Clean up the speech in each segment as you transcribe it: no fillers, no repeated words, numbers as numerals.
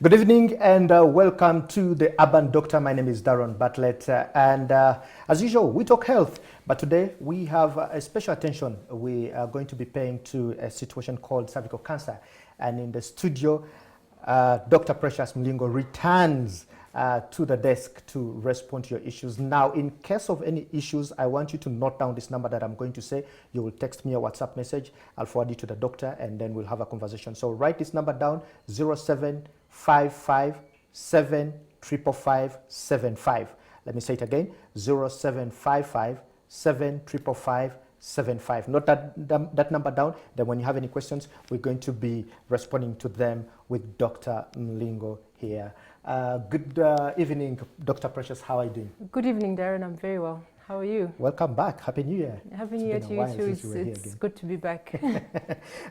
Good evening and welcome to the Urban Doctor. My name is Darren Bartlett and as usual we talk health, but today we have a special attention we are going to be paying to a situation called cervical cancer, and in the studio Dr. Precious Mlingo returns to the desk to respond to your issues. Now, in case of any issues, I want you to note down this number that I'm going to say. You will text me a WhatsApp message. I'll forward it to the doctor and then we'll have a conversation. So write this number down: 0755 755 Let me say it again: 0755 755 Note that number down. Then when you have any questions, we're going to be responding to them with Dr. Mlingo here. Good evening, Dr. Precious. How are you doing? Good evening, Darren. I'm very well. How are you? Welcome back. Happy New Year. Happy New Year to you too. It's good to be back.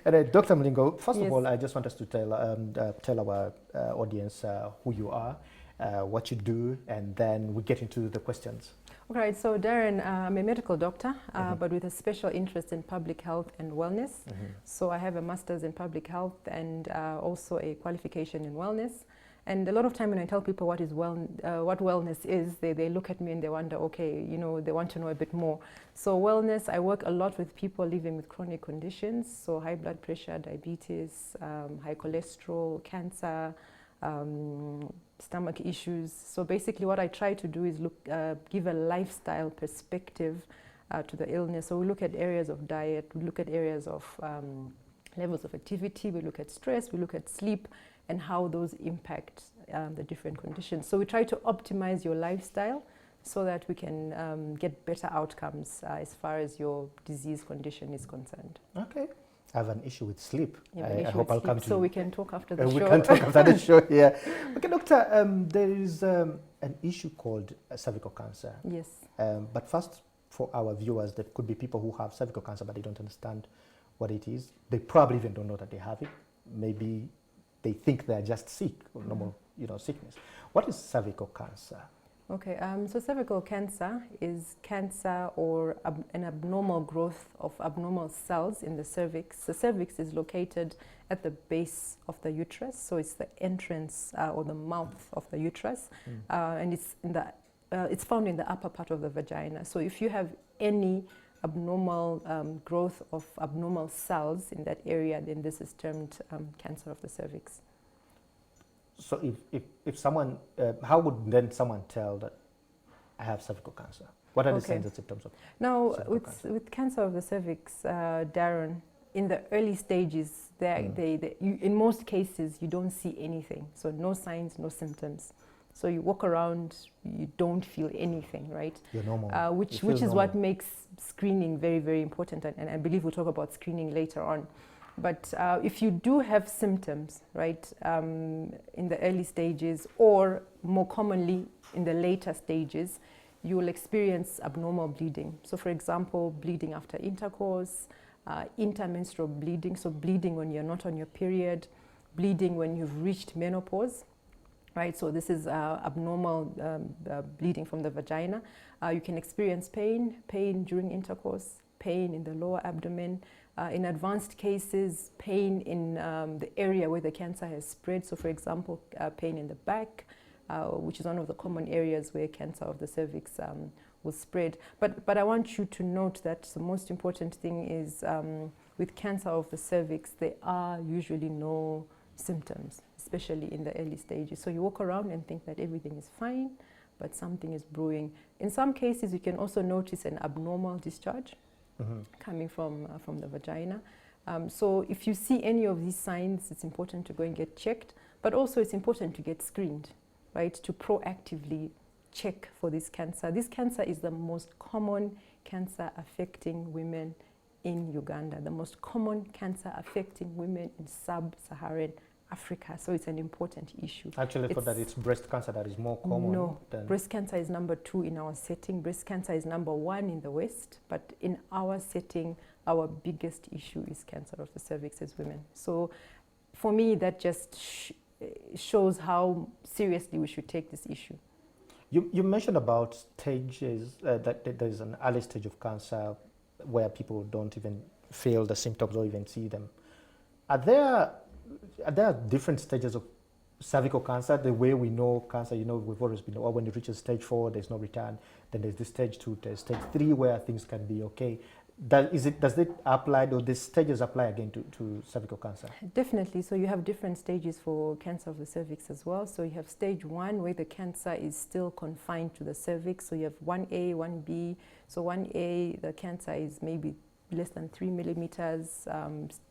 And, Dr. Mlingo, first of all, I just want us to tell our audience who you are, what you do, and then we get into the questions. All right. So, Darren, I'm a medical doctor, but with a special interest in public health and wellness. So I have a master's in public health and also a qualification in wellness. And a lot of time when I tell people what wellness is, they look at me and they wonder, okay, you know, they want to know a bit more. So wellness, I work a lot with people living with chronic conditions, so high blood pressure, diabetes, high cholesterol, cancer, stomach issues. So basically what I try to do is give a lifestyle perspective to the illness. So we look at areas of diet, we look at areas of levels of activity, we look at stress, we look at sleep, and how those impact the different conditions. So we try to optimize your lifestyle so that we can get better outcomes as far as your disease condition is concerned. Okay. I have an issue with sleep. I hope I'll come to so you. we can talk after the show. We can talk after the show, yeah. Okay, doctor, there is an issue called cervical cancer. Yes. But first, for our viewers, there could be people who have cervical cancer, but they don't understand what it is. They probably even don't know that they have it. Maybe they think they're just sick or normal, sickness. What is cervical cancer? Okay, so cervical cancer is cancer or an abnormal growth of abnormal cells in the cervix. The cervix is located at the base of the uterus, so it's the entrance or the mouth of the uterus, and it's found in the upper part of the vagina. So if you have any abnormal growth of abnormal cells in that area, then this is termed cancer of the cervix. So if someone, how would then someone tell that I have cervical cancer? What are the signs and symptoms of with cancer of the cervix, Darren, in the early stages, in most cases, you don't see anything. So no signs, no symptoms. So you walk around, you don't feel anything, right? You're normal. Which is what makes screening very, very important. And I believe we'll talk about screening later on. But if you do have symptoms, right, in the early stages, or more commonly in the later stages, you will experience abnormal bleeding. So for example, bleeding after intercourse, intermenstrual bleeding, so bleeding when you're not on your period, bleeding when you've reached menopause. Right, so this is abnormal bleeding from the vagina. You can experience pain during intercourse, pain in the lower abdomen. In advanced cases, pain in the area where the cancer has spread. So for example, pain in the back, which is one of the common areas where cancer of the cervix will spread. But I want you to note that the most important thing is with cancer of the cervix, there are usually no symptoms, especially in the early stages. So you walk around and think that everything is fine, but something is brewing. In some cases, you can also notice an abnormal discharge coming from the vagina. So if you see any of these signs, it's important to go and get checked, but also it's important to get screened, right, to proactively check for this cancer. This cancer is the most common cancer affecting women in Uganda, the most common cancer affecting women in sub-Saharan Africa, so it's an important issue. Actually, for that, it's breast cancer that is more common. No, breast cancer is number 2 in our setting. Breast cancer is number 1 in the West, but in our setting, our biggest issue is cancer of the cervix as women. So for me, that just shows how seriously we should take this issue. You mentioned about stages, that there's an early stage of cancer where people don't even feel the symptoms or even see them. Are there different stages of cervical cancer, the way we know cancer, we've always been, or when it reaches stage 4, there's no return. Then there's this stage 2, there's stage 3 where things can be okay. Does it apply, or these stages apply again to cervical cancer? Definitely. So you have different stages for cancer of the cervix as well. So you have stage 1 where the cancer is still confined to the cervix. So you have 1A, 1B. So 1A, the cancer is maybe less than 3 millimeters.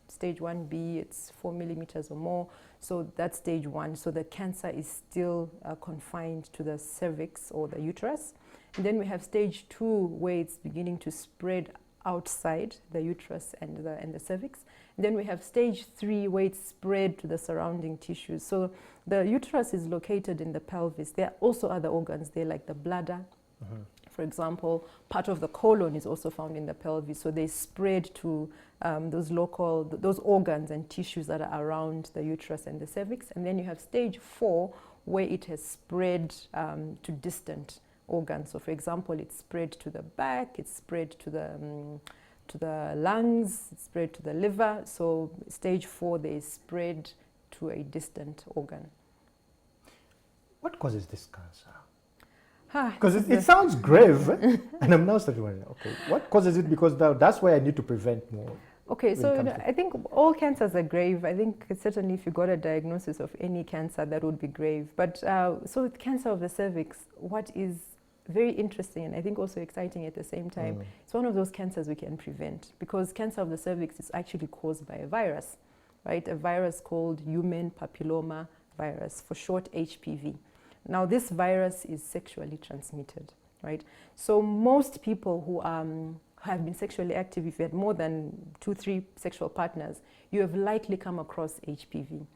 Stage 1B, it's 4 millimeters or more. So that's stage 1. So the cancer is still confined to the cervix or the uterus. And then we have stage 2 where it's beginning to spread outside the uterus and the cervix. And then we have stage 3 where it's spread to the surrounding tissues. So the uterus is located in the pelvis. There are also other organs there, like the bladder. Mm-hmm. For example, part of the colon is also found in the pelvis. So they spread to those organs and tissues that are around the uterus and the cervix. And then you have stage 4 where it has spread to distant organs. So for example, it's spread to the back, it's spread to the lungs, it's spread to the liver. So stage 4, they spread to a distant organ. What causes this cancer? Because it sounds grave, and I'm now starting wondering, okay, what causes it? Because that's why I need to prevent more. Okay, so I think all cancers are grave. I think certainly if you got a diagnosis of any cancer, that would be grave. But so with cancer of the cervix, what is very interesting and I think also exciting at the same time, it's one of those cancers we can prevent, because cancer of the cervix is actually caused by a virus, right? A virus called human papillomavirus, for short HPV. Now, this virus is sexually transmitted, right? So most people who have been sexually active, if you had more than 2-3 sexual partners, you have likely come across HPV.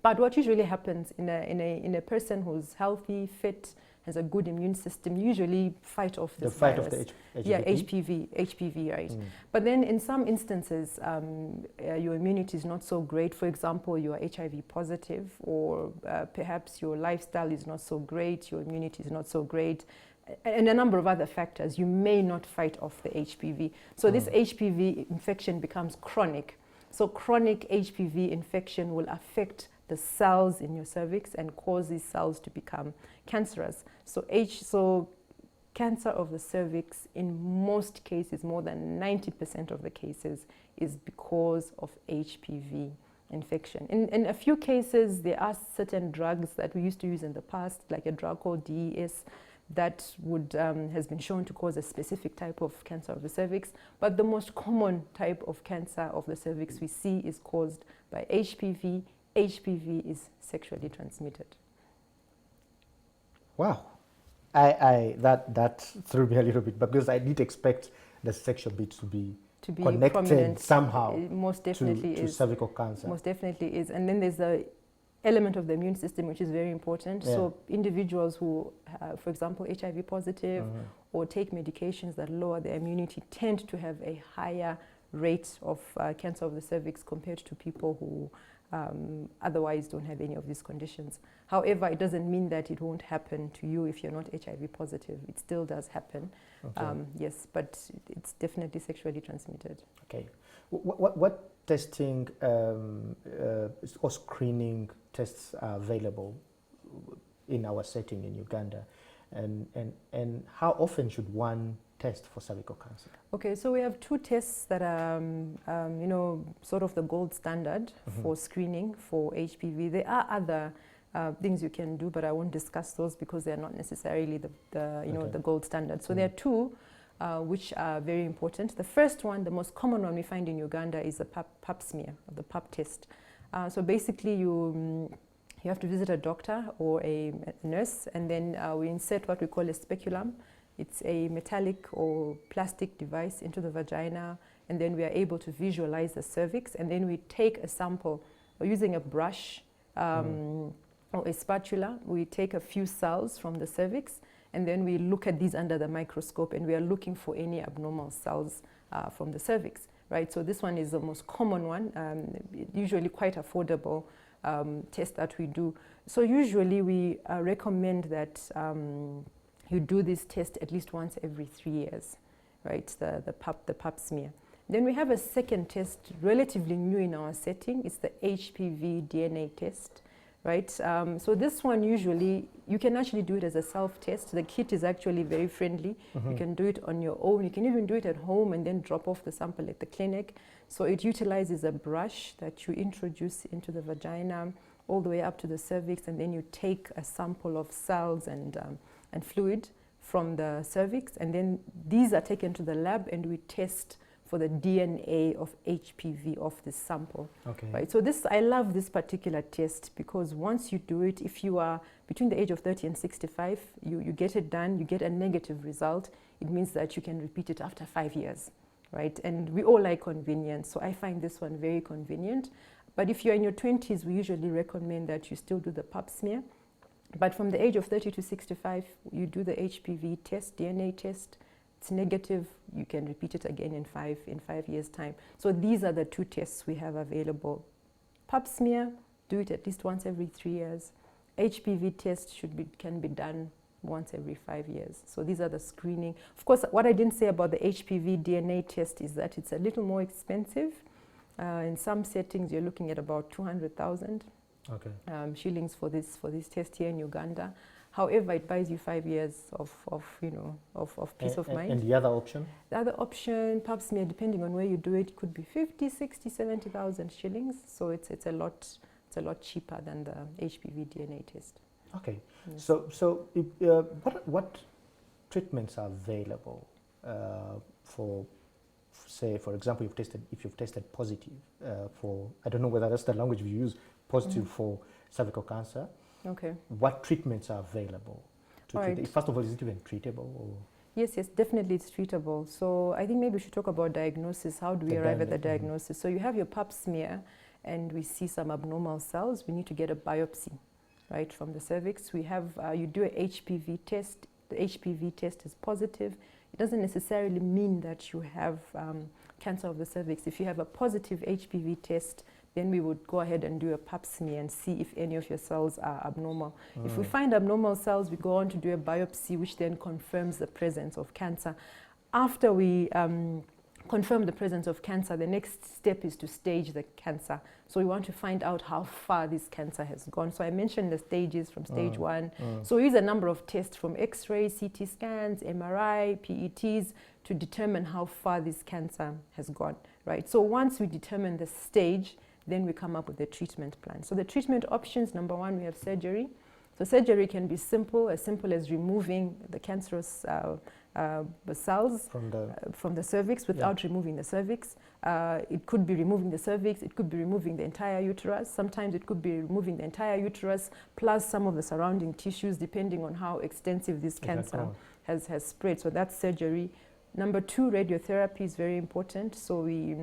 But what usually happens in a person who's healthy, fit, has a good immune system, usually fight off this virus. Of the HPV? Yeah, HPV, right. But then in some instances, your immunity is not so great. For example, you are HIV positive, or perhaps your lifestyle is not so great, your immunity is not so great, and a number of other factors. You may not fight off the HPV. So this HPV infection becomes chronic. So chronic HPV infection will affect the cells in your cervix and cause these cells to become cancerous. So cancer of the cervix, in most cases, more than 90% of the cases, is because of HPV infection. In a few cases, there are certain drugs that we used to use in the past, like a drug called DES, that has been shown to cause a specific type of cancer of the cervix. But the most common type of cancer of the cervix we see is caused by HPV. HPV is sexually transmitted. Wow, that threw me a little bit, because I did expect the sexual bit to be connected prominent somehow. It most definitely to cervical cancer. Most definitely is, and then there's the element of the immune system, which is very important. Yeah. So individuals who, for example, HIV positive or take medications that lower their immunity tend to have a higher rate of cancer of the cervix compared to people who otherwise don't have any of these conditions. However, it doesn't mean that it won't happen to you if you're not HIV positive. It still does happen. Okay. Yes, but it's definitely sexually transmitted. Okay. What testing or screening tests are available in our setting in Uganda? And how often should one test for cervical cancer? Okay, so we have 2 tests that are, sort of the gold standard for screening for HPV. There are other things you can do, but I won't discuss those because they're not necessarily the gold standard. So there are 2 which are very important. The first one, the most common one we find in Uganda, is the pap smear, or the pap test. So basically you have to visit a doctor or a nurse, and then we insert what we call a speculum. It's a metallic or plastic device into the vagina, and then we are able to visualize the cervix, and then we take a sample using a brush or a spatula. We take a few cells from the cervix, and then we look at these under the microscope, and we are looking for any abnormal cells from the cervix, right? So this one is the most common one, usually quite affordable test that we do. So usually we recommend that you do this test at least once every 3 years, right? The pap smear. Then we have a second test, relatively new in our setting. It's the HPV DNA test, right? So this one usually, you can actually do it as a self-test. The kit is actually very friendly. You can do it on your own. You can even do it at home and then drop off the sample at the clinic. So it utilizes a brush that you introduce into the vagina all the way up to the cervix, and then you take a sample of cells and fluid from the cervix, and then these are taken to the lab and we test for the DNA of HPV of this sample. Okay. Right. So this, I love this particular test because once you do it, if you are between the age of 30 and 65, you get it done, you get a negative result. It means that you can repeat it after 5 years, right? And we all like convenience, so I find this one very convenient. But if you're in your 20s, we usually recommend that you still do the pap smear. But from the age of 30 to 65, you do the HPV test, DNA test. It's negative, you can repeat it again in 5 years' time. So these are the two tests we have available. Pap smear, do it at least once every 3 years. HPV test can be done once every 5 years. So these are the screening. Of course, what I didn't say about the HPV DNA test is that it's a little more expensive. In some settings, you're looking at about 200,000 shillings for this test here in Uganda. However, it buys you 5 years of peace of mind. And the other option? The other option, pap smear, depending on where you do it, could be 50, 60, 70,000 shillings. So it's a lot cheaper than the HPV DNA test. Okay. Yes. So what treatments are available for, say, for example, if you've tested positive for, I don't know whether that's the language we use, positive for cervical cancer. Okay. What treatments are available to treat it? First of all, is it even treatable? Or? Yes, definitely it's treatable. So I think maybe we should talk about diagnosis. How do we arrive at the diagnosis? So you have your pap smear and we see some abnormal cells. We need to get a biopsy, right, from the cervix. We have, you do a HPV test. The HPV test is positive. It doesn't necessarily mean that you have cancer of the cervix. If you have a positive HPV test, then we would go ahead and do a pap smear and see if any of your cells are abnormal. If we find abnormal cells, we go on to do a biopsy, which then confirms the presence of cancer. After we confirm the presence of cancer, the next step is to stage the cancer. So we want to find out how far this cancer has gone. So I mentioned the stages from stage 1. So we use a number of tests from X-rays, CT scans, MRI, PETs to determine how far this cancer has gone, right? So once we determine the stage, then we come up with a treatment plan. So the treatment options, number 1, we have surgery. So surgery can be simple as removing the cancerous cells from the cervix without removing the cervix. It could be removing the cervix, it could be removing the entire uterus. Sometimes it could be removing the entire uterus plus some of the surrounding tissues, depending on how extensive this cancer has spread. So that's surgery. Number 2, radiotherapy is very important. So we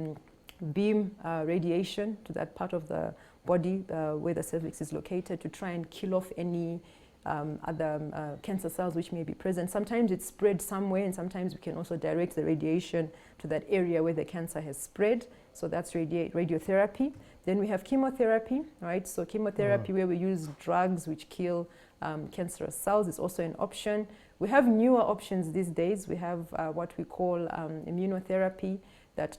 beam radiation to that part of the body where the cervix is located to try and kill off any other cancer cells which may be present. Sometimes it's spread somewhere, and sometimes we can also direct the radiation to that area where the cancer has spread. So that's radiotherapy. Then we have chemotherapy, right? So chemotherapy where we use drugs which kill cancerous cells is also an option. We have newer options these days. We have what we call immunotherapy that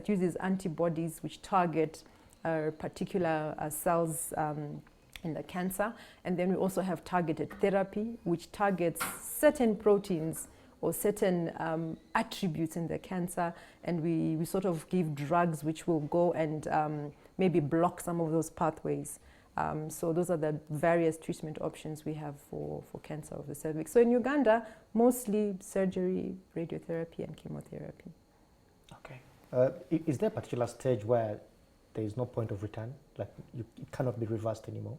uses antibodies which target particular cells in the cancer. And then we also have targeted therapy, which targets certain proteins or certain attributes in the cancer, and we sort of give drugs which will go and maybe block some of those pathways. So those are the various treatment options we have for cancer of the cervix. So in Uganda, mostly surgery, radiotherapy, and chemotherapy. Okay. Is there a particular stage where there is no point of return? Like it cannot be reversed anymore?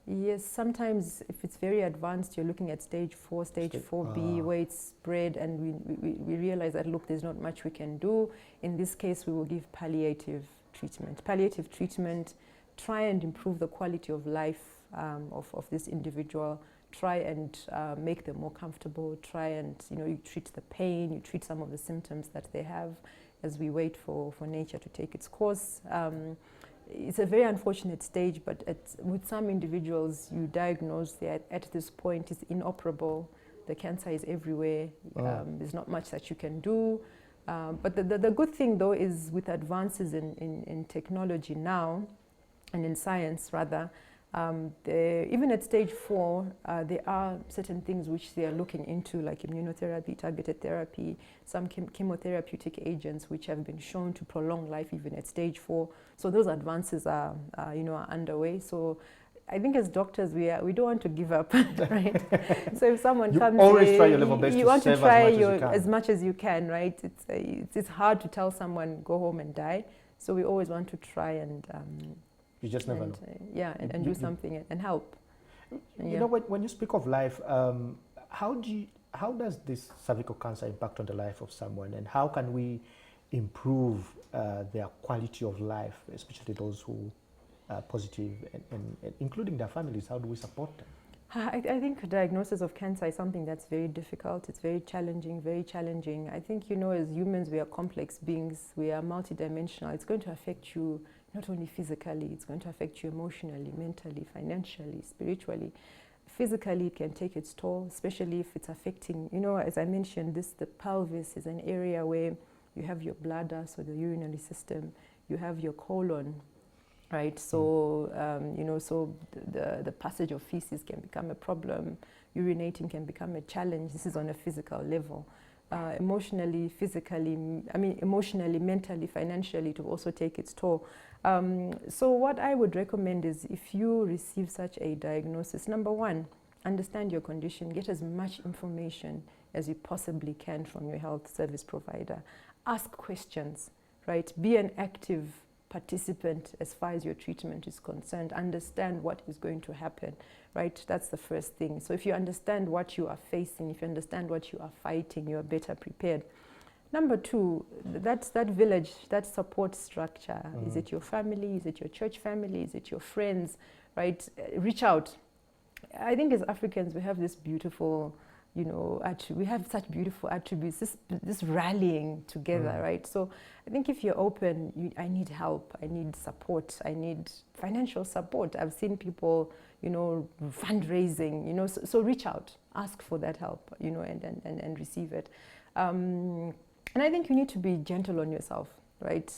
Yes, sometimes if it's very advanced, you're looking at stage 4, stage 4B, where it's spread, and we realize that, look, there's not much we can do. In this case, we will give palliative treatment. Palliative treatment, try and improve the quality of life of this individual, try and make them more comfortable, try and, you treat the pain, you treat some of the symptoms that they have as we wait for nature to take its course. It's a very unfortunate stage, but with some individuals, you diagnose that at this point it's inoperable, the cancer is everywhere, there's not much that you can do. But the good thing, though, is with advances in technology now, and in science rather, Even at stage 4, there are certain things which they are looking into, like immunotherapy, targeted therapy, some chemotherapeutic agents which have been shown to prolong life even at stage 4. So those advances are underway. So I think as doctors, we don't want to give up, right? So if someone comes, always try your level best you to want to save try as much as you can, right? It's hard to tell someone go home and die. So we always want to try and you just never know. And do something and help. You know, when you speak of life, how does this cervical cancer impact on the life of someone, and how can we improve their quality of life, especially those who are positive, and including their families? How do we support them? I think diagnosis of cancer is something that's very difficult. It's very challenging, very challenging. I think, as humans, we are complex beings. We are multidimensional. It's going to affect you not only physically, it's going to affect you emotionally, mentally, financially, spiritually. Physically, it can take its toll, especially if it's affecting, as I mentioned, the pelvis is an area where you have your bladder, so the urinary system, you have your colon, right? So, so the passage of feces can become a problem. Urinating can become a challenge. This is on a physical level. Emotionally, physically, emotionally, mentally, financially, to also take its toll. So what I would recommend is, if you receive such a diagnosis, number one, understand your condition. Get as much information as you possibly can from your health service provider. Ask questions, right? Be an active participant as far as your treatment is concerned. Understand what is going to happen, right? That's the first thing. So if you understand what you are facing, if you understand what you are fighting, you are better prepared. Number two, that's that village, that support structure. Is it your family? Is it your church family? Is it your friends, right? Reach out. I think as Africans, we have this beautiful, we have such beautiful attributes, this rallying together, right? So I think if you're open, I need help, I need support, I need financial support. I've seen people, fundraising, so reach out, ask for that help, and receive it. And I think you need to be gentle on yourself, right?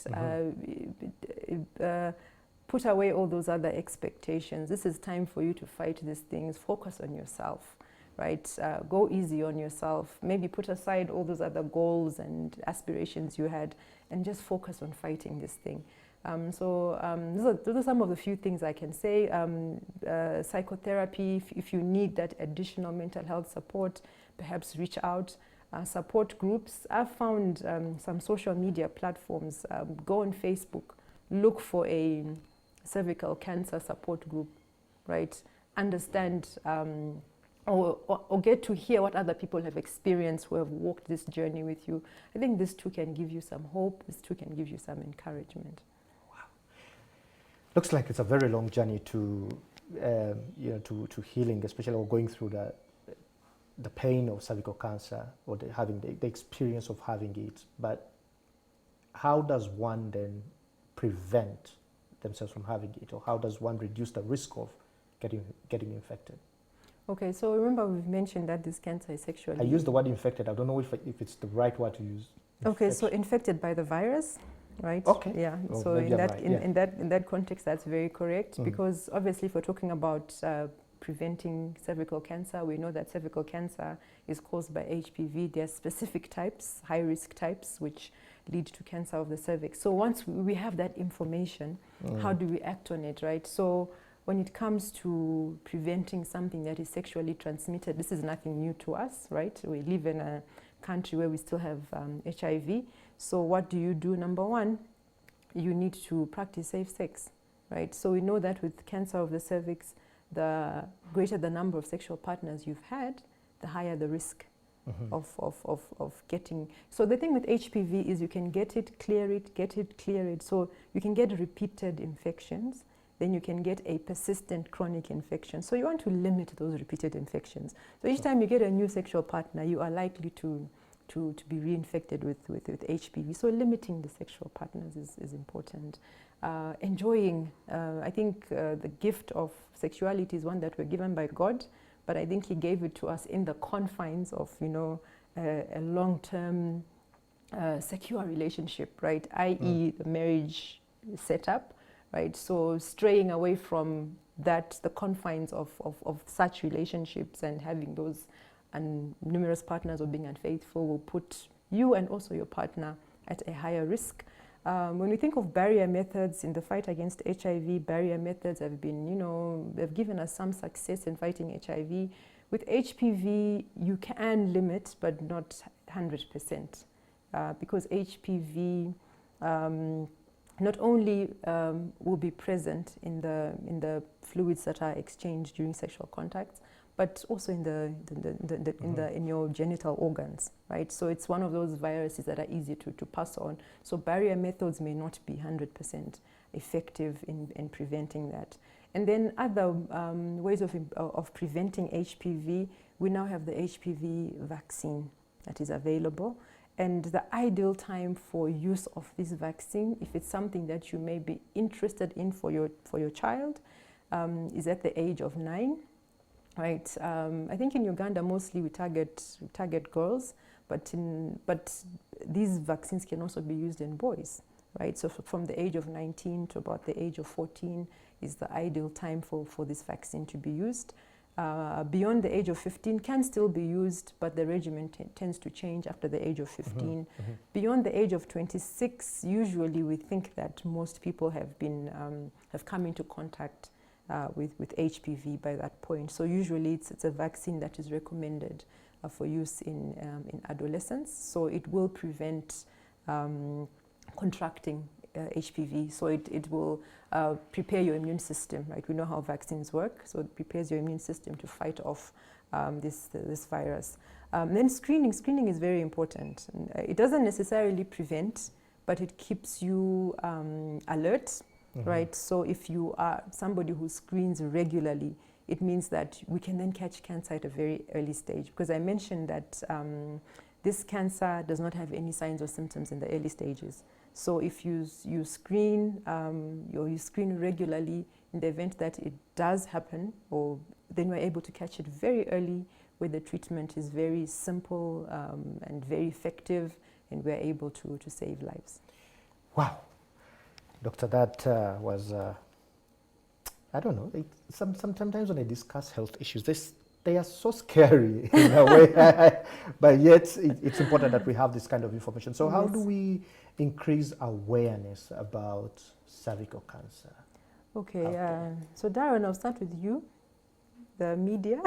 Put away all those other expectations. This is time for you to fight these things. Focus on yourself, right? Go easy on yourself. Maybe put aside all those other goals and aspirations you had, and just focus on fighting this thing. Those are some of the few things I can say. Psychotherapy, if you need that additional mental health support, perhaps reach out. Support groups. I've found some social media platforms. Go on Facebook, look for a cervical cancer support group, right? Understand or get to hear what other people have experienced who have walked this journey with you. I think this too can give you some hope. This too can give you some encouragement. Wow. Looks like it's a very long journey to healing, especially or going through the pain of cervical cancer, or having the experience of having it. But how does one then prevent themselves from having it, or how does one reduce the risk of getting infected? Okay, so remember we've mentioned that this cancer is sexually... I use the word infected. I don't know if it's the right word to use. Okay, so infected by the virus, right? Okay. Yeah. Well, so in that context, that's very correct, because obviously, if we're talking about preventing cervical cancer, we know that cervical cancer is caused by HPV. There are specific types, high-risk types, which lead to cancer of the cervix. So once we have that information, how do we act on it, right? So when it comes to preventing something that is sexually transmitted, this is nothing new to us, right? We live in a country where we still have HIV. So what do you do? Number one, you need to practice safe sex, right? So we know that with cancer of the cervix, the greater the number of sexual partners you've had, the higher the risk of getting. So the thing with HPV is you can get it, clear it. So you can get repeated infections, then you can get a persistent chronic infection. So you want to limit those repeated infections. So each time you get a new sexual partner, you are likely to be reinfected with HPV. So limiting the sexual partners is important. Enjoying, I think the gift of sexuality is one that we're given by God, but I think He gave it to us in the confines of, a long-term secure relationship, right? I.e. the marriage setup, right? So straying away from that, the confines of such relationships and having those numerous partners or being unfaithful will put you and also your partner at a higher risk. When we think of barrier methods in the fight against HIV, barrier methods have been, they've given us some success in fighting HIV. With HPV, you can limit, but not 100%, because HPV not only will be present in the fluids that are exchanged during sexual contact, but also in your genital organs, right? So it's one of those viruses that are easy to pass on. So barrier methods may not be 100% effective in preventing that. And then other ways of preventing HPV, we now have the HPV vaccine that is available. And the ideal time for use of this vaccine, if it's something that you may be interested in for your child, is at the age of 9. Right. I think in Uganda mostly we target girls, but these vaccines can also be used in boys, right? So from the age of 19 to about the age of 14 is the ideal time for this vaccine to be used. Beyond the age of 15 can still be used, but the regimen tends to change after the age of 15. Beyond the age of 26, usually we think that most people have come into contact with HPV by that point. So usually it's a vaccine that is recommended for use in adolescents. So it will prevent contracting HPV. So it will prepare your immune system, right? We know how vaccines work. So it prepares your immune system to fight off this virus. Then screening is very important. It doesn't necessarily prevent, but it keeps you alert. Right, so if you are somebody who screens regularly, it means that we can then catch cancer at a very early stage. Because I mentioned that this cancer does not have any signs or symptoms in the early stages. So if you screen, you screen regularly, in the event that it does happen, then we're able to catch it very early, where the treatment is very simple and very effective, and we're able to save lives. Wow. Doctor, that was, I don't know, sometimes when I discuss health issues, they are so scary in a way, but yet it's important that we have this kind of information. So how do we increase awareness about cervical cancer? Okay, so Darren, I'll start with you, the media,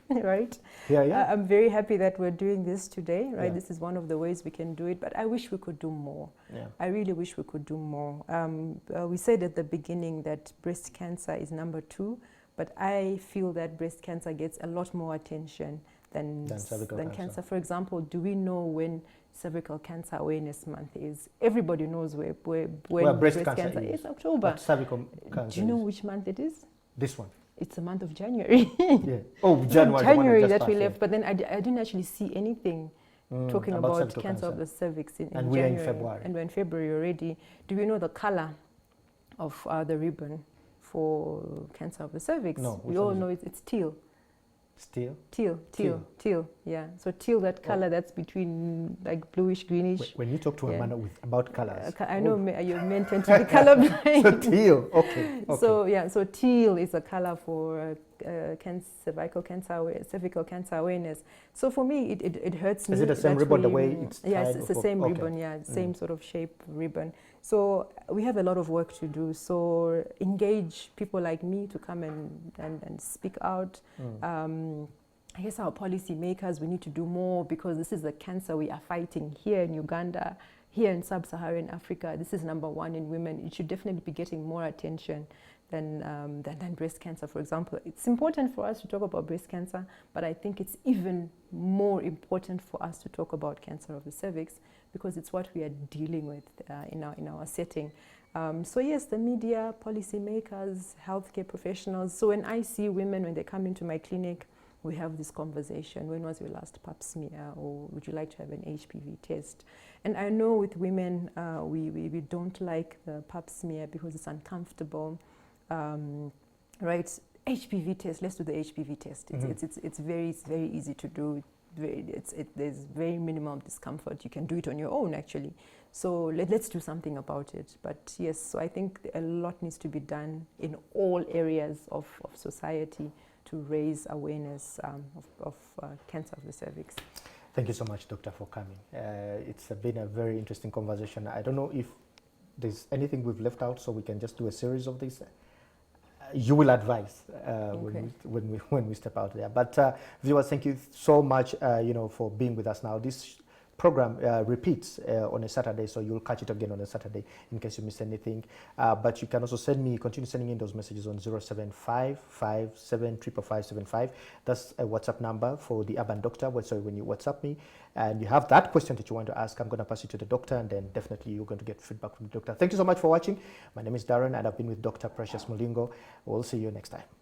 right? Yeah. I'm very happy that we're doing this today, right? Yeah. This is one of the ways we can do it, but I wish we could do more. Yeah. I really wish we could do more. We said at the beginning that breast cancer is number 2, but I feel that breast cancer gets a lot more attention than cervical cancer. For example, do we know when Cervical Cancer Awareness Month is? Everybody knows when breast cancer is. October. But cervical cancer do you know which month it is? This one. It's the month of January. Yeah. Oh, January. January that we left, but then I didn't actually see anything talking about cancer of the cervix in and January. We're in February. And we're in February already. Do we know the color of the ribbon for cancer of the cervix? No. We all know it's teal. Teal. Yeah. So teal, that color that's between like bluish, greenish. When you talk to a man about colors, I know your men tend to be colorblind. So teal, okay. So teal is a color for cervical cancer awareness. So for me, it hurts me. Is it the same ribbon, the way it's tied? Yes, it's the same ribbon. Yeah, same sort of shape ribbon. So we have a lot of work to do. So engage people like me to come and speak out. I guess our policy makers, we need to do more, because this is the cancer we are fighting here in Uganda, here in sub-Saharan Africa. This is number 1 in women. It should definitely be getting more attention than breast cancer, for example. It's important for us to talk about breast cancer, but I think it's even more important for us to talk about cancer of the cervix, because it's what we are dealing with in our setting. So yes, the media, policymakers, healthcare professionals. So when I see women, when they come into my clinic, we have this conversation. When was your last pap smear? Or would you like to have an HPV test? And I know with women, we don't like the pap smear because it's uncomfortable. Right? HPV test, let's do the HPV test. It's very easy to do. there's very minimum discomfort. You can do it on your own, actually. So let's do something about it. But yes, so I think a lot needs to be done in all areas of society to raise awareness of cancer of the cervix. Thank you so much, Doctor, for coming. It's been a very interesting conversation. I don't know if there's anything we've left out, so we can just do a series of these. You will advise when we step out there. But viewers, thank you so much, for being with us now. This program repeats on a Saturday, so you'll catch it again on a Saturday in case you missed anything. But you can also continue sending in those messages on 07557555575. That's a WhatsApp number for the Urban Doctor. So when you WhatsApp me and you have that question that you want to ask, I'm going to pass it to the doctor, and then definitely you're going to get feedback from the doctor. Thank you so much for watching. My name is Darren, and I've been with Dr. Precious Mlingo. We'll see you next time.